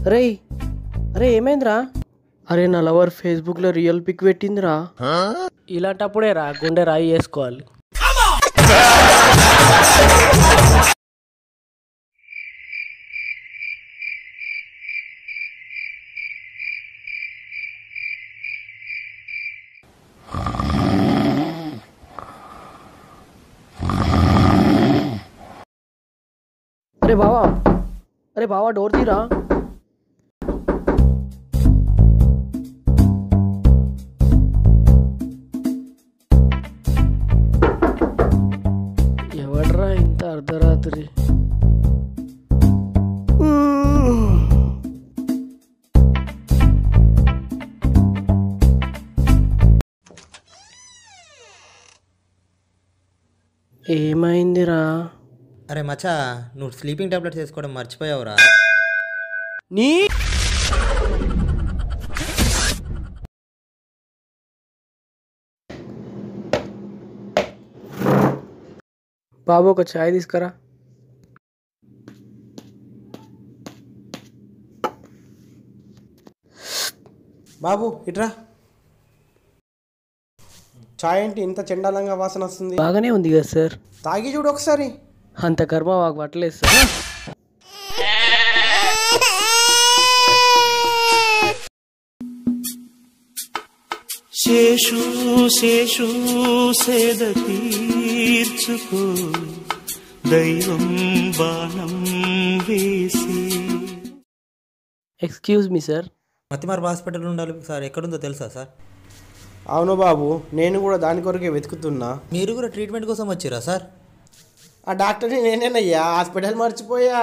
అరే అరే ఏమైందిరా? అరే నా లవర్ ఫేస్బుక్లో రియల్ పిక్ పెట్టిందిరా. ఇలాంటప్పుడే రా గుండె రాయి వేసుకోవాలి. అరే బావా డోర్ తీరా. ఎవడ్రా ఇంత అర్ధరాత్రి? ఏమైందిరా? అరే మచ్చా, నువ్వు స్లీపింగ్ టాబ్లెట్స్ వేసుకోవడం మర్చిపోయావురా. నీ బాబు ఒక ఛాయ్ తీసుకురా. బాబు ఇట్రా. చాయ్ ఏంటి ఇంత చండాలంగా వాసన వస్తుంది? బాగానే ఉంది కదా సార్. తాగి చూడు ఒకసారి. అంత కర్మ మాకు పట్టలేదు సార్. శేషు శేషు సేద తీర్చుకో దైవం బాణం వేసి. Excuse me sir. మతిమార్పు హాస్పిటల్ ఉండాలి సార్. ఎక్కడుందో తెలుసా సార్? అవును బాబు, నేను కూడా దాని కొరకే వెతుకుతున్నా. మీరు కూడా ట్రీట్మెంట్ కోసం వచ్చారా సార్? ఆ డాక్టర్ని నేనేనయ్యా, హాస్పిటల్ మర్చిపోయా.